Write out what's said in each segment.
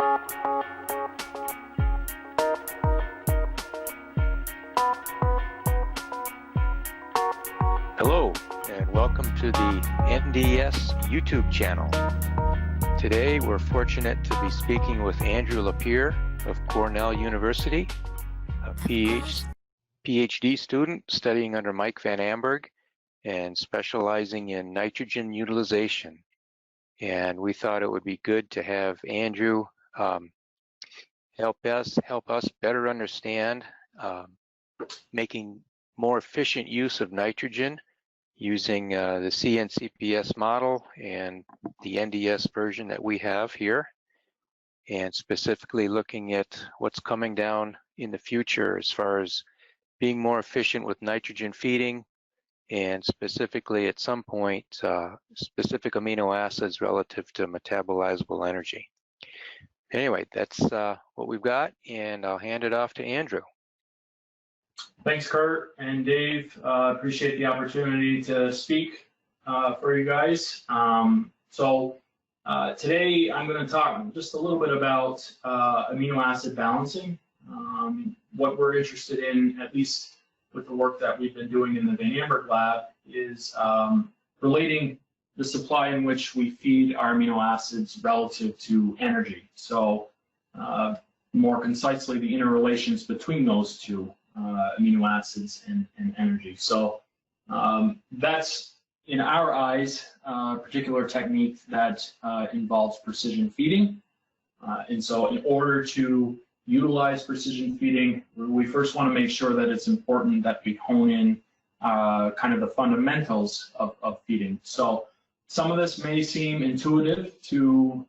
Hello, and welcome to the NDS YouTube channel. Today, we're fortunate to be speaking with Andrew LaPierre of Cornell University, a PhD student studying under Mike Van Amburg and specializing in nitrogen utilization. And we thought it would be good to have Andrew help us better understand making more efficient use of nitrogen using the CNCPS model and the NDS version that we have here, and specifically looking at what's coming down in the future as far as being more efficient with nitrogen feeding, and specifically at some point specific amino acids relative to metabolizable energy. Anyway, that's what we've got, and I'll hand it off to Andrew. Thanks, Kurt and Dave. Appreciate the opportunity to speak for you guys. Today I'm going to talk just a little bit about amino acid balancing. What we're interested in, at least with the work that we've been doing in the Van Amburg lab, is relating the supply in which we feed our amino acids relative to energy. So more concisely, the interrelations between those two. Amino acids and energy. So that's, in our eyes, a particular technique that involves precision feeding. And so in order to utilize precision feeding, we first want to make sure that it's important that we hone in kind of the fundamentals of feeding. So some of this may seem intuitive to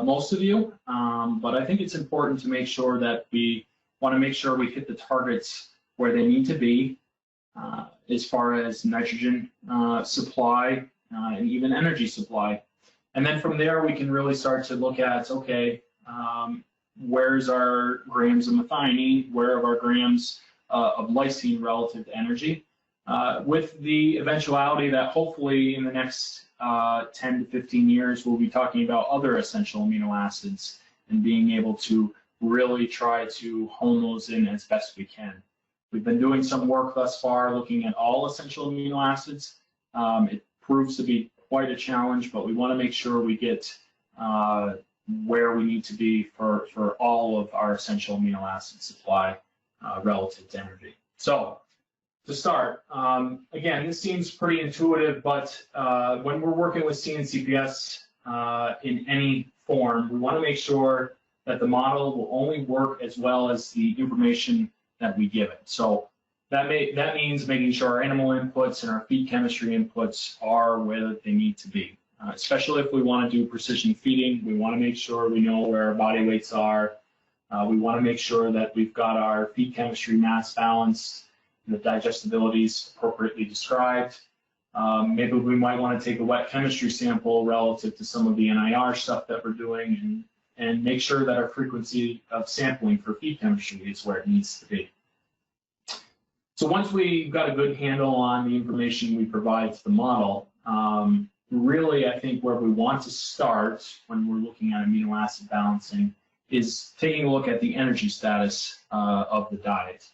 most of you, but I think it's important to make sure that we want to make sure we hit the targets where they need to be as far as nitrogen supply and even energy supply. And then from there, we can really start to look at, okay, where's our grams of methionine, where are our grams of lysine relative to energy, with the eventuality that hopefully in the next 10 to 15 years, we'll be talking about other essential amino acids and being able to really try to hone those in as best we can. We've been doing some work thus far looking at all essential amino acids. It proves to be quite a challenge, but we want to make sure we get where we need to be for all of our essential amino acid supply relative to energy. So to start, again, this seems pretty intuitive, but when we're working with CNCPS in any form, we want to make sure that the model will only work as well as the information that we give it. So that means making sure our animal inputs and our feed chemistry inputs are where they need to be. Especially if we want to do precision feeding, we want to make sure we know where our body weights are. We want to make sure that we've got our feed chemistry mass balanced, and the digestibility is appropriately described. Maybe we might want to take a wet chemistry sample relative to some of the NIR stuff that we're doing, and make sure that our frequency of sampling for feed chemistry is where it needs to be. So once we've got a good handle on the information we provide to the model, really I think where we want to start when we're looking at amino acid balancing is taking a look at the energy status of the diet.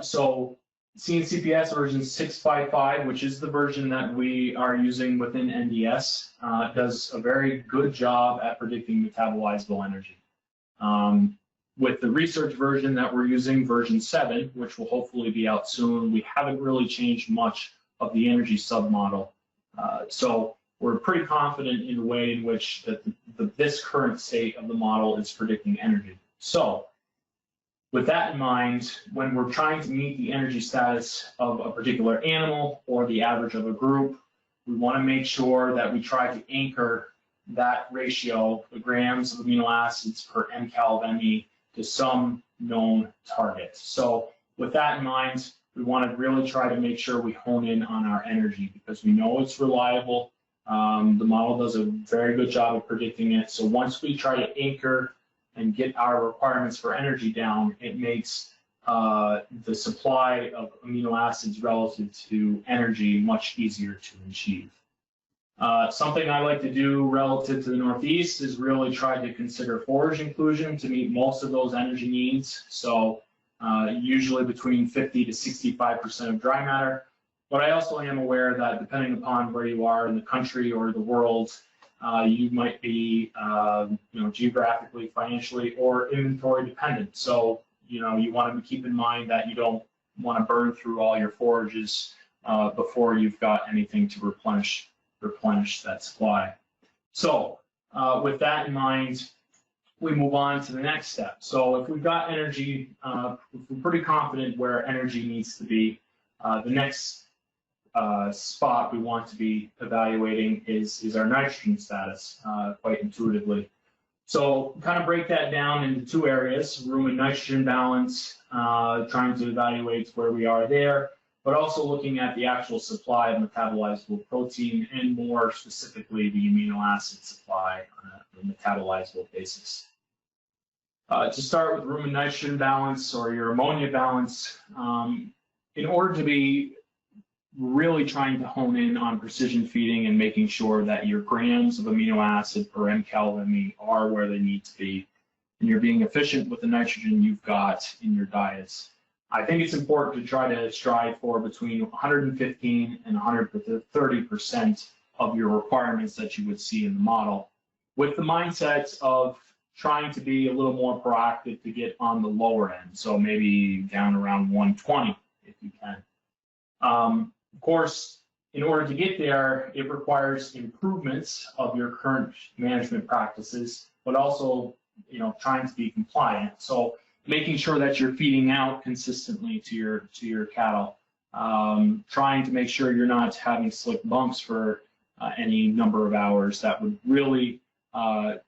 So CNCPS version 655, which is the version that we are using within NDS, does a very good job at predicting metabolizable energy. With the research version that we're using, version 7, which will hopefully be out soon, we haven't really changed much of the energy submodel. So we're pretty confident in the way in which this current state of the model is predicting energy. So with that in mind, when we're trying to meet the energy status of a particular animal or the average of a group, we want to make sure that we try to anchor that ratio, the grams of amino acids per mcal of Me, to some known target. So with that in mind, we want to really try to make sure we hone in on our energy because we know it's reliable. The model does a very good job of predicting it. So once we try to anchor and get our requirements for energy down, it makes the supply of amino acids relative to energy much easier to achieve. Something I like to do relative to the Northeast is really try to consider forage inclusion to meet most of those energy needs. So usually between 50 to 65% of dry matter. But I also am aware that depending upon where you are in the country or the world, you might be geographically, financially, or inventory dependent. So you want to keep in mind that you don't want to burn through all your forages before you've got anything to replenish that supply. So with that in mind, we move on to the next step. So if we've got energy, if we're pretty confident where energy needs to be, the next spot we want to be evaluating is our nitrogen status, quite intuitively. So kind of break that down into two areas: room and nitrogen balance, trying to evaluate where we are there, but also looking at the actual supply of metabolizable protein, and more specifically the amino acid supply on a metabolizable basis. To start with room and nitrogen balance, or your ammonia balance, in order to be really trying to hone in on precision feeding and making sure that your grams of amino acid per mcal of ME are where they need to be, and you're being efficient with the nitrogen you've got in your diets, I think it's important to try to strive for between 115 and 130% of your requirements that you would see in the model, with the mindset of trying to be a little more proactive to get on the lower end, so maybe down around 120 if you can. Of course, in order to get there, it requires improvements of your current management practices, but also, trying to be compliant. So making sure that you're feeding out consistently to your cattle, trying to make sure you're not having slick bumps for any number of hours that would really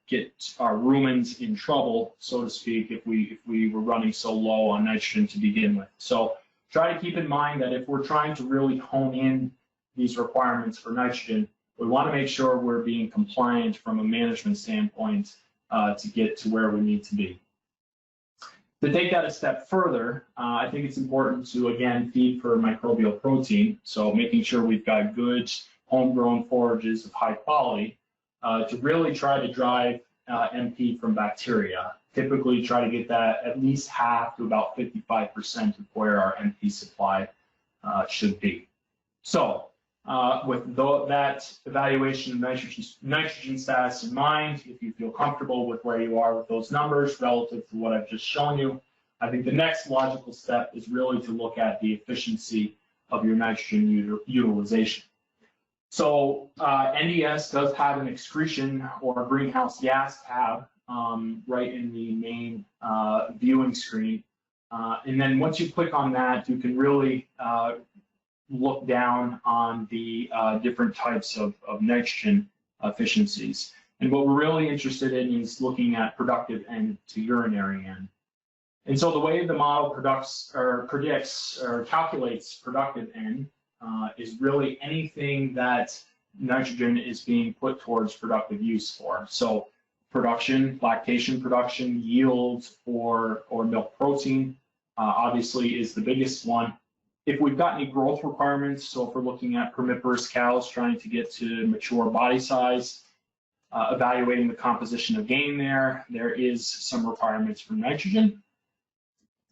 get our rumens in trouble, so to speak, if we were running so low on nitrogen to begin with. So try to keep in mind that if we're trying to really hone in these requirements for nitrogen, we want to make sure we're being compliant from a management standpoint to get to where we need to be. To take that a step further, I think it's important to, again, feed for microbial protein, so making sure we've got good homegrown forages of high quality to really try to drive MP from bacteria. Typically try to get that at least half to about 55% of where our MP supply should be. So with that evaluation of nitrogen status in mind, if you feel comfortable with where you are with those numbers relative to what I've just shown you, I think the next logical step is really to look at the efficiency of your nitrogen utilization. So NDS does have an excretion or greenhouse gas tab right in the main viewing screen. And then once you click on that, you can really look down on the different types of nitrogen efficiencies. And what we're really interested in is looking at productive N to urinary N. And so the way the model predicts or calculates productive N is really anything that nitrogen is being put towards productive use for. So production, lactation production, yield, or milk protein obviously is the biggest one. If we've got any growth requirements, so if we're looking at primiparous cows trying to get to mature body size, evaluating the composition of gain there is some requirements for nitrogen.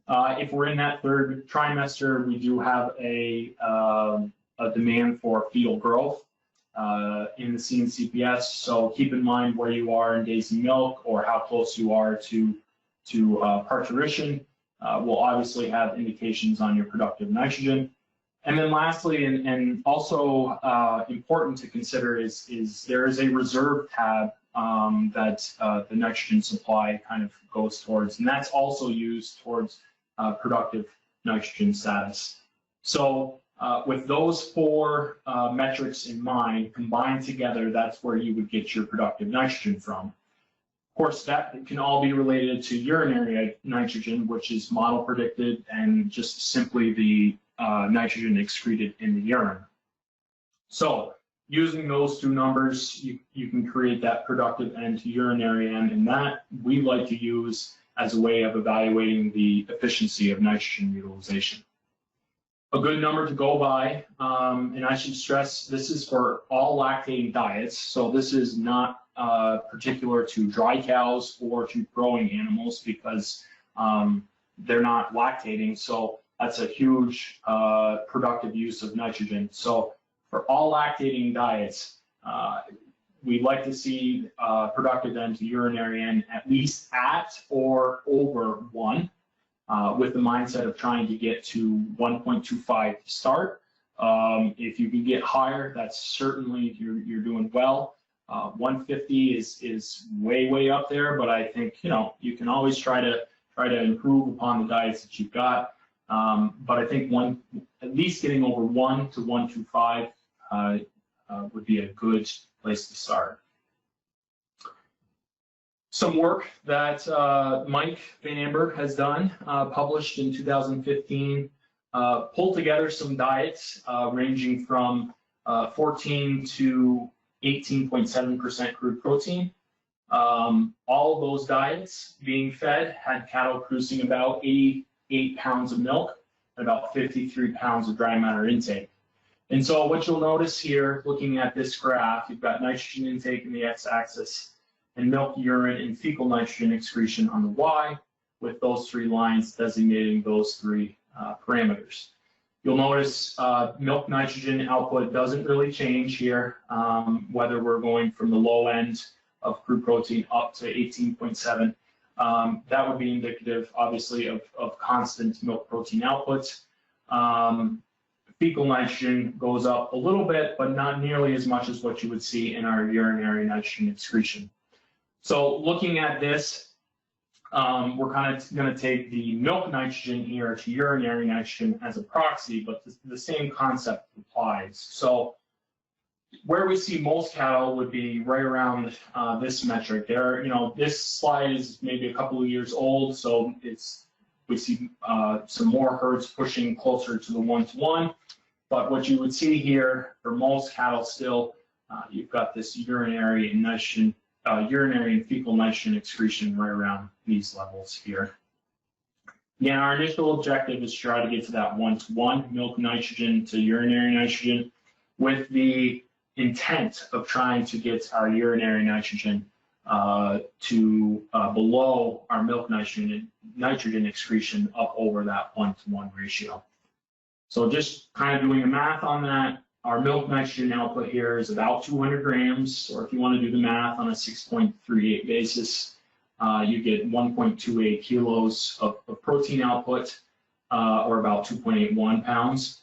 If we're in that third trimester, we do have a demand for fetal growth in the CNCPS. So keep in mind where you are in days of milk or how close you are to parturition. Will obviously have indications on your productive nitrogen. And then lastly, and also important to consider is there is a reserve tab that the nitrogen supply kind of goes towards, and that's also used towards productive nitrogen status. So with those four metrics in mind, combined together, that's where you would get your productive nitrogen from. Of course, that can all be related to urinary nitrogen, which is model predicted and just simply the nitrogen excreted in the urine. So using those two numbers, you can create that productive N to urinary N, and that we like to use as a way of evaluating the efficiency of nitrogen utilization. A good number to go by, and I should stress this is for all lactating diets, so this is not particular to dry cows or to growing animals because they're not lactating, so that's a huge productive use of nitrogen. So for all lactating diets, we'd like to see productive N to urinary N at least at or over 1. With the mindset of trying to get to 1.25 to start. If you can get higher, that's certainly you're doing well. 150 is way up there, but I think you can always try to improve upon the diets that you've got. But I think at least getting over 1 to 125 would be a good place to start. Some work that Mike Van Amburg has done, published in 2015, pulled together some diets ranging from 14 to 18.7% crude protein. All of those diets being fed had cattle producing about 88 pounds of milk and about 53 pounds of dry matter intake. And so what you'll notice here, looking at this graph, you've got nitrogen intake in the x-axis, and milk, urine, and fecal nitrogen excretion on the y, with those 3 lines designating those 3 parameters. You'll notice milk nitrogen output doesn't really change here, whether we're going from the low end of crude protein up to 18.7. That would be indicative, obviously, of constant milk protein output. Fecal nitrogen goes up a little bit, but not nearly as much as what you would see in our urinary nitrogen excretion. So looking at this, we're kind of going to take the milk nitrogen here to urinary nitrogen as a proxy, but the same concept applies. So where we see most cattle would be right around this metric there. This slide is maybe a couple of years old, so we see some more herds pushing closer to the 1-to-1. But what you would see here for most cattle still, you've got this urinary and fecal nitrogen excretion right around these levels here. Again, our initial objective is to try to get to that 1-to-1 milk nitrogen to urinary nitrogen, with the intent of trying to get our urinary nitrogen to below our milk nitrogen excretion up over that 1-to-1 ratio. So just kind of doing the math on that, our milk nitrogen output here is about 200 grams, or if you want to do the math on a 6.38 basis, you get 1.28 kilos of protein output, or about 2.81 pounds.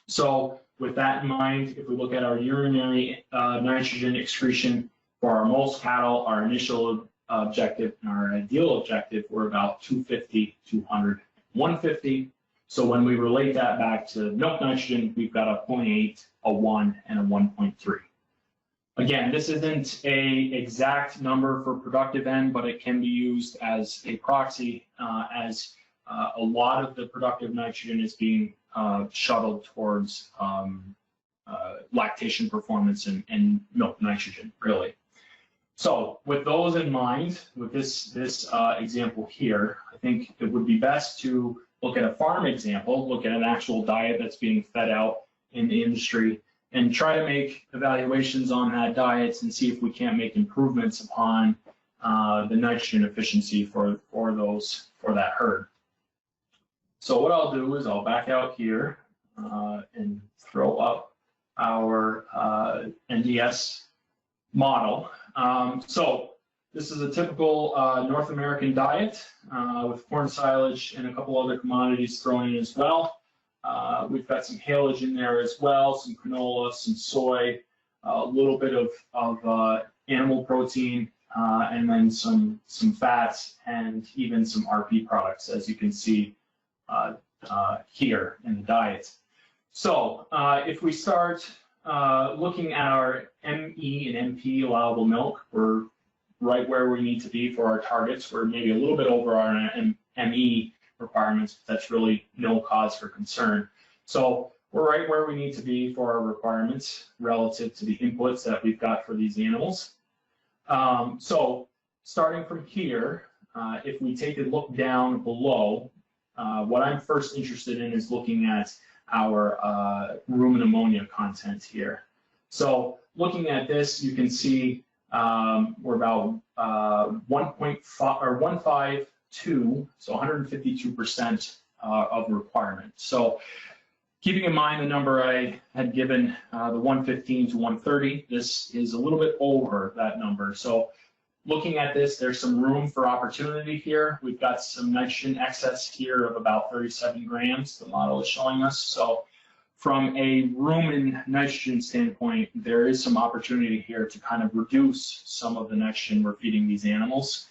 So with that in mind, if we look at our urinary nitrogen excretion for our most cattle, our initial objective and our ideal objective were about 250, 200, 150. So when we relate that back to milk nitrogen, we've got a 0.8, a 1, and a 1.3. Again, this isn't an exact number for productive N, but it can be used as a proxy, as a lot of the productive nitrogen is being shuttled towards lactation performance and milk nitrogen, really. So with those in mind, with this example here, I think it would be best to look at a farm example, look at an actual diet that's being fed out in the industry, and try to make evaluations on that diet and see if we can't make improvements upon the nitrogen efficiency for that herd. So what I'll do is I'll back out here and throw up our NDS model. So this is a typical North American diet with corn silage and a couple other commodities thrown in as well. We've got some haylage in there as well, some canola, some soy, a little bit of animal protein, and then some fats and even some RP products, as you can see here in the diet. So if we start looking at our ME and MP allowable milk, we're right where we need to be for our targets. We're maybe a little bit over our ME requirements, but that's really no cause for concern. So we're right where we need to be for our requirements relative to the inputs that we've got for these animals. So starting from here, if we take a look down below, what I'm first interested in is looking at our rumen ammonia content here. So looking at this, you can see we're about 1.5 or 152, so 152% of requirement. So keeping in mind the number I had given, the 115 to 130, this is a little bit over that number. So looking at this, there's some room for opportunity here. We've got some nitrogen excess here of about 37 grams, the model is showing us. So from a rumen nitrogen standpoint, there is some opportunity here to kind of reduce some of the nitrogen we're feeding these animals,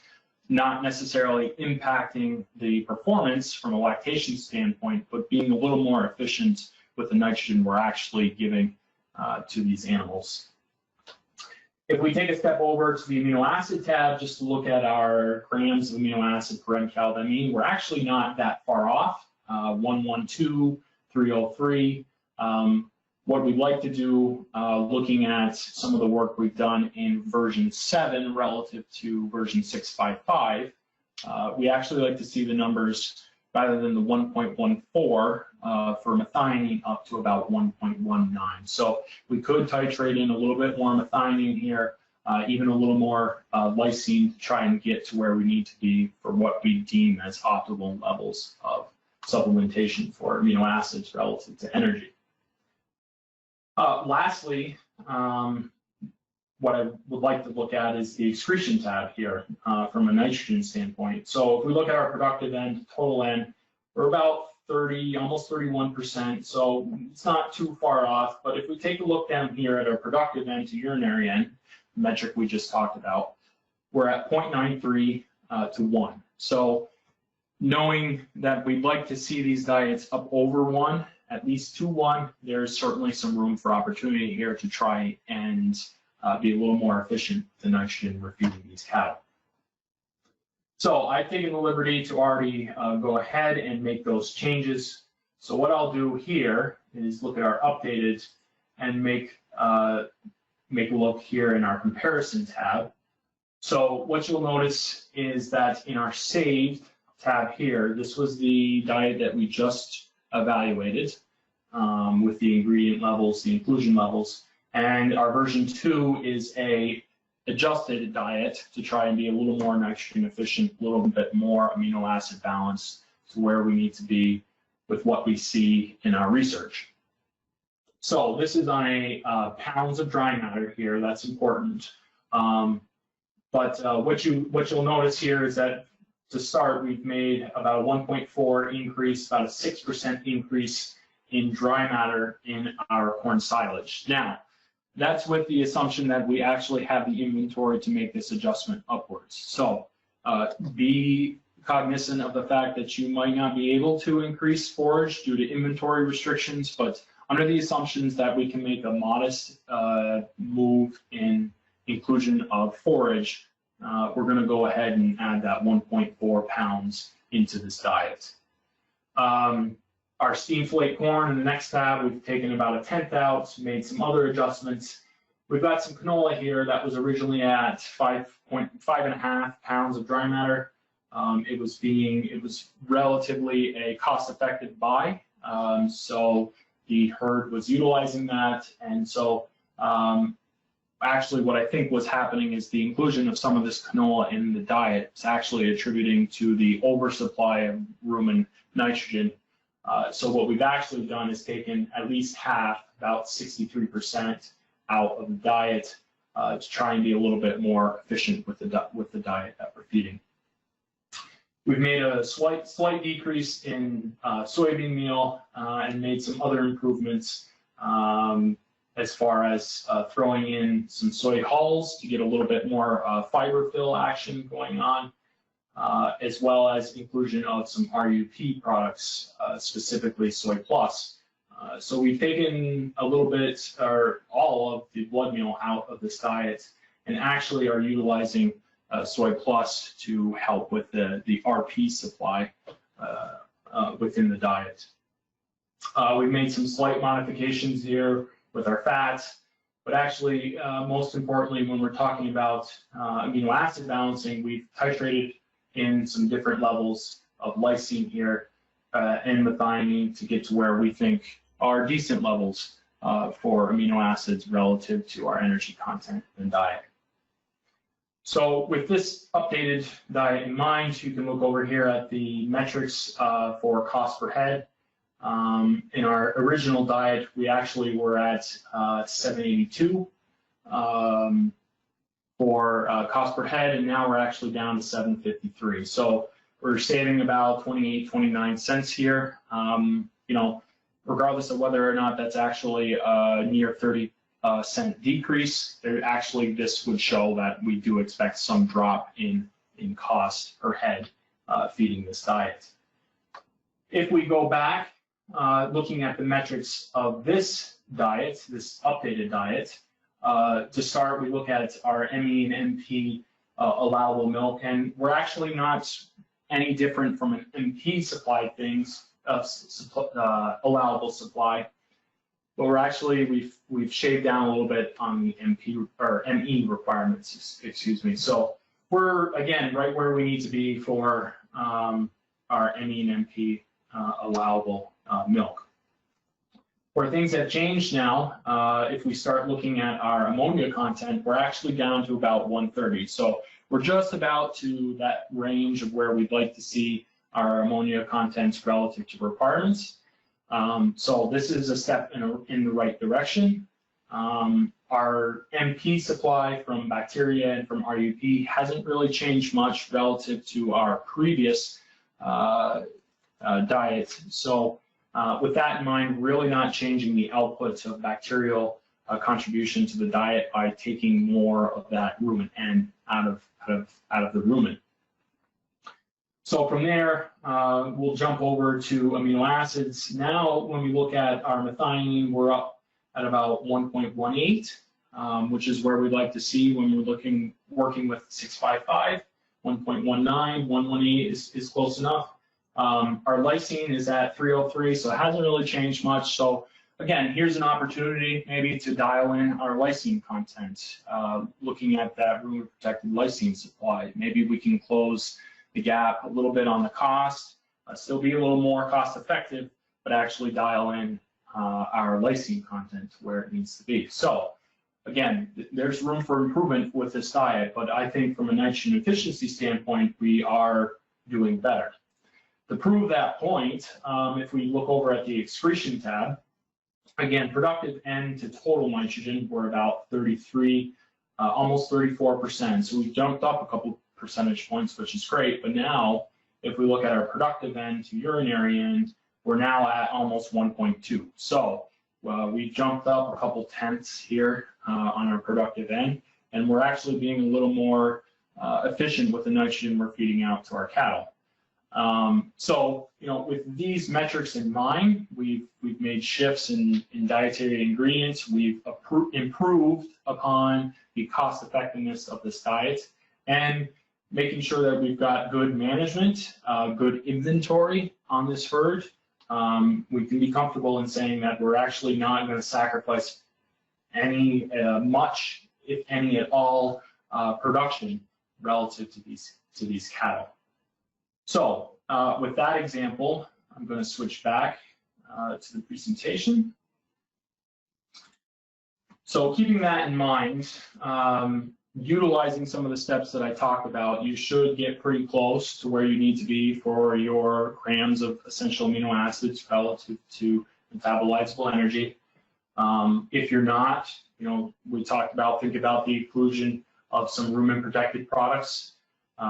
not necessarily impacting the performance from a lactation standpoint, but being a little more efficient with the nitrogen we're actually giving to these animals. If we take a step over to the amino acid tab, just to look at our grams of amino acid per mCal, we're actually not that far off, 112, 303. What we'd like to do, looking at some of the work we've done in version 7 relative to version 655, we actually like to see the numbers rather than the 1.14 for methionine up to about 1.19. So we could titrate in a little bit more methionine here, even a little more lysine to try and get to where we need to be for what we deem as optimal levels of supplementation for amino acids relative to energy. Lastly, what I would like to look at is the excretion tab here from a nitrogen standpoint. So if we look at our productive N to total N, we're about 30, almost 31%, so it's not too far off. But if we take a look down here at our productive N to urinary N, the metric we just talked about, we're at 0.93 to 1. So knowing that we'd like to see these diets up over 1, at least to 1, there's certainly some room for opportunity here to try and be a little more efficient with the nitrogen we're feeding these cattle. So I've taken the liberty to already go ahead and make those changes. So what I'll do here is look at our updated and make a look here in our comparison tab. So what you'll notice is that in our saved tab here, this was the diet that we just evaluated with the ingredient levels, the inclusion levels, and our version 2 is a adjusted diet to try and be a little more nitrogen efficient, a little bit more amino acid balanced to where we need to be with what we see in our research. So this is on a pounds of dry matter here, that's important. But what you'll notice here is that to start, we've made about a 1.4 increase, about a 6% increase in dry matter in our corn silage. Now, that's with the assumption that we actually have the inventory to make this adjustment upwards. So be cognizant of the fact that you might not be able to increase forage due to inventory restrictions, but under the assumptions that we can make a modest move in inclusion of forage, we're going to go ahead and add that 1.4 pounds into this diet. Our steam flake corn in the next tab, we've taken about a tenth out, made some other adjustments. We've got some canola here that was originally at 5.5 pounds of dry matter. It was relatively a cost-effective buy, so the herd was utilizing that, and so actually what I think was happening is the inclusion of some of this canola in the diet is actually attributing to the oversupply of rumen nitrogen. So what we've actually done is taken at least half, about 63%, out of the diet to try and be a little bit more efficient with the diet that we're feeding. We've made a slight decrease in soybean meal and made some other improvements as far as throwing in some soy hulls to get a little bit more fiber fill action going on, as well as inclusion of some RUP products, specifically Soy Plus. So we've taken a little bit or all of the blood meal out of this diet and actually are utilizing Soy Plus to help with the RP supply within the diet. We've made some slight modifications here with our fats, but actually, most importantly, when we're talking about amino acid balancing, we've titrated in some different levels of lysine here and methionine to get to where we think are decent levels for amino acids relative to our energy content in diet. So with this updated diet in mind, you can look over here at the metrics for cost per head. In our original diet, we actually were at 782 for cost per head, and now we're actually down to 753. So we're saving about 28, 29 cents here. You know, regardless of whether or not that's actually a near 30-cent decrease, actually this would show that we do expect some drop in cost per head feeding this diet. If we go back, looking at the metrics of this diet, this updated diet, to start, we look at our ME and MP allowable milk, and we're actually not any different from an MP supply allowable supply, but we're actually we've shaved down a little bit on the MP or ME requirements. Excuse me. So we're again right where we need to be for our ME and MP allowable milk. Where things have changed now, if we start looking at our ammonia content, we're actually down to about 130. So we're just about to that range of where we'd like to see our ammonia contents relative to requirements. So this is a step in the right direction. Our MP supply from bacteria and from RUP hasn't really changed much relative to our previous diet. So with that in mind, really not changing the output of bacterial contribution to the diet by taking more of that RUM&N out of the rumen. So from there, we'll jump over to amino acids. Now, when we look at our methionine, we're up at about 1.18, which is where we'd like to see when we're working with 655. 1.19, 118 is close enough. Our lysine is at 303, so it hasn't really changed much. So again, here's an opportunity maybe to dial in our lysine content, looking at that rumen-protected lysine supply. Maybe we can close the gap a little bit on the cost, still be a little more cost effective, but actually dial in our lysine content where it needs to be. So again, there's room for improvement with this diet, but I think from a nitrogen efficiency standpoint, we are doing better. To prove that point, if we look over at the excretion tab, again, productive N to total nitrogen, we're about 33, almost 34%. So we've jumped up a couple percentage points, which is great. But now, if we look at our productive N to urinary N, we're now at almost 1.2. So we jumped up a couple tenths here on our productive N, and we're actually being a little more efficient with the nitrogen we're feeding out to our cattle. So, you know, with these metrics in mind, we've made shifts in dietary ingredients. We've improved upon the cost effectiveness of this diet, and making sure that we've got good management, good inventory on this herd. We can be comfortable in saying that we're actually not going to sacrifice any much, if any at all, production relative to these cattle. So with that example, I'm going to switch back to the presentation. So keeping that in mind, utilizing some of the steps that I talked about, you should get pretty close to where you need to be for your grams of essential amino acids relative to metabolizable energy. If you're not, you know, we talked about, think about the inclusion of some rumen-protected products,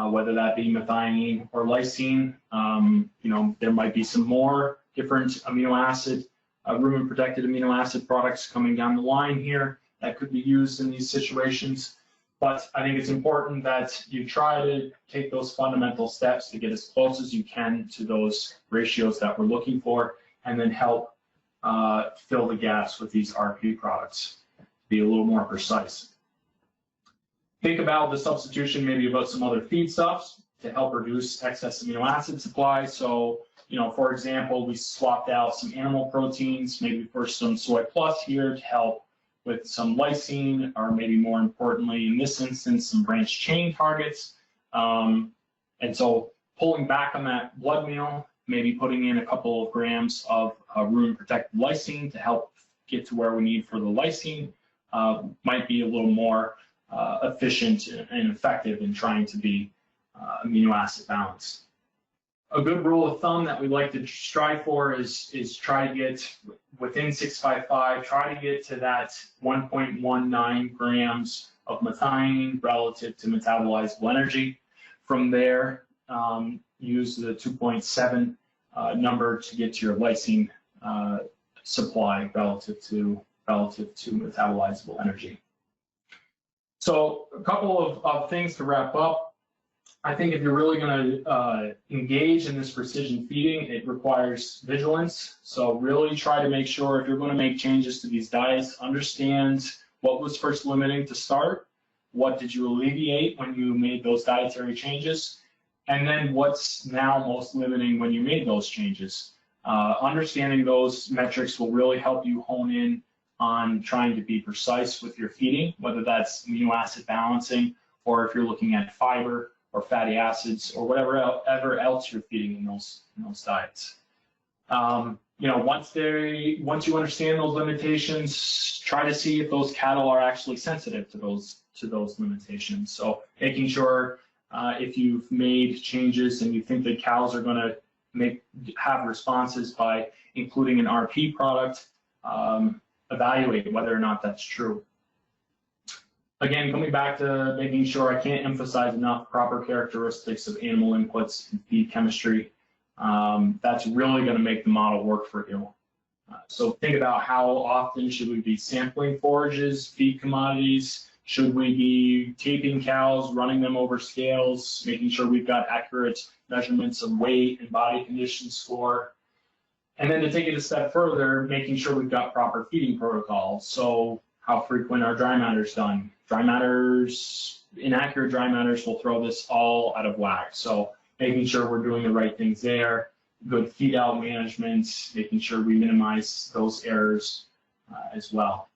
whether that be methionine or lysine. You know, there might be some more different amino acid, rumen-protected amino acid products coming down the line here that could be used in these situations. But I think it's important that you try to take those fundamental steps to get as close as you can to those ratios that we're looking for, and then help fill the gaps with these RP products, be a little more precise. Think about the substitution, maybe about some other feedstuffs to help reduce excess amino acid supply. So, you know, for example, we swapped out some animal proteins, maybe for some soy plus here to help with some lysine, or maybe more importantly, in this instance, some branched chain targets. And so pulling back on that blood meal maybe putting in a couple of grams of rumen-protected lysine to help get to where we need for the lysine might be a little more efficient and effective in trying to be amino acid balanced. A good rule of thumb that we like to strive for is try to get within 655, try to get to that 1.19 grams of methionine relative to metabolizable energy. From there, use the 2.7 number to get to your lysine supply relative to metabolizable energy. So a couple of things to wrap up. I think if you're really going to engage in this precision feeding, it requires vigilance. So really try to make sure if you're going to make changes to these diets, understand what was first limiting to start, what did you alleviate when you made those dietary changes, and then what's now most limiting when you made those changes. Understanding those metrics will really help you hone in on trying to be precise with your feeding, whether that's amino acid balancing or if you're looking at fiber or fatty acids or whatever else you're feeding in those diets. Once you understand those limitations, try to see if those cattle are actually sensitive to those limitations. So making sure if you've made changes and you think the cows are going to have responses by including an RP product, evaluate whether or not that's true. Again, coming back to making sure, I can't emphasize enough proper characteristics of animal inputs and feed chemistry. That's really going to make the model work for you. So think about how often should we be sampling forages, feed commodities? Should we be taping cows, running them over scales, making sure we've got accurate measurements of weight and body condition score? And then to take it a step further, making sure we've got proper feeding protocols. So how frequent are dry matters done? Dry matters, inaccurate dry matters will throw this all out of whack. So making sure we're doing the right things there, good feed out management, making sure we minimize those errors as well.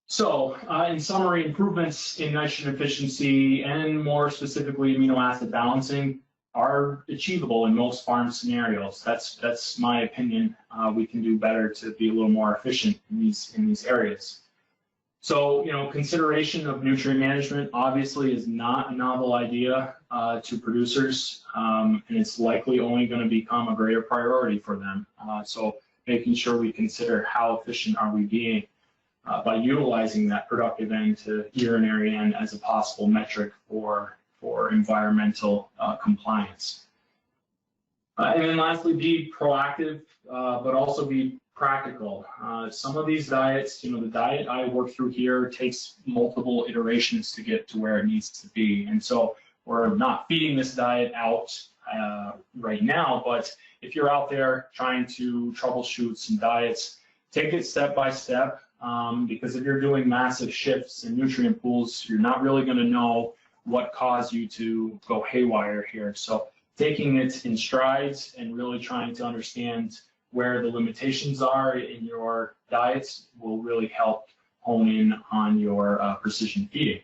So in summary, improvements in nitrogen efficiency and more specifically amino acid balancing are achievable in most farm scenarios. That's my opinion. We can do better to be a little more efficient in these areas. So, consideration of nutrient management obviously is not a novel idea to producers, and it's likely only going to become a greater priority for them. So making sure we consider how efficient are we being by utilizing that productive end to urinary end as a possible metric for environmental compliance. And then lastly, be proactive, but also be practical. Some of these diets, the diet I work through here takes multiple iterations to get to where it needs to be. And so we're not feeding this diet out right now, but if you're out there trying to troubleshoot some diets, take it step by step, because if you're doing massive shifts in nutrient pools, you're not really going to know what caused you to go haywire here. So taking it in strides and really trying to understand where the limitations are in your diets will really help hone in on your precision feeding.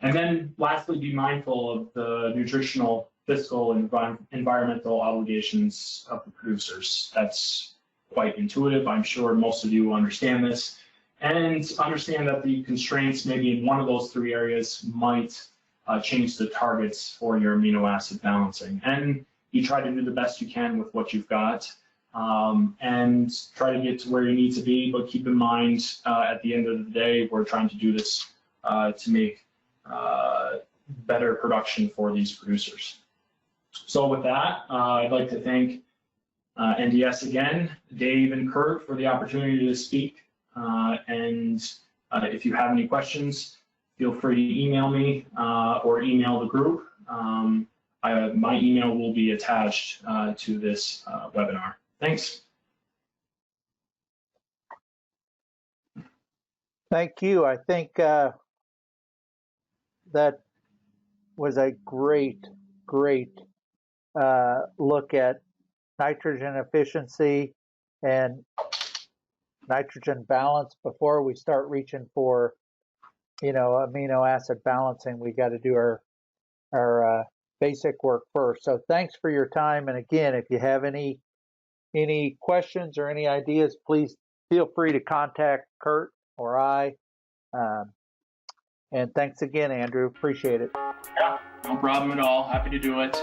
And then lastly, be mindful of the nutritional, fiscal, and environmental obligations of the producers. That's quite intuitive. I'm sure most of you understand this. And understand that the constraints maybe in one of those three areas might change the targets for your amino acid balancing. And you try to do the best you can with what you've got, and try to get to where you need to be, but keep in mind at the end of the day, we're trying to do this to make better production for these producers. So with that, I'd like to thank NDS again, Dave and Kurt for the opportunity to speak. And if you have any questions, feel free to email me or email the group. My email will be attached to this webinar. Thanks. Thank you. I think that was a great look at nitrogen efficiency and nitrogen balance. Before we start reaching for, amino acid balancing, we got to do our basic work first. So thanks for your time. And again, if you have any questions or any ideas, please feel free to contact Kurt or I. And thanks again, Andrew. Appreciate it. Yeah, no problem at all. Happy to do it.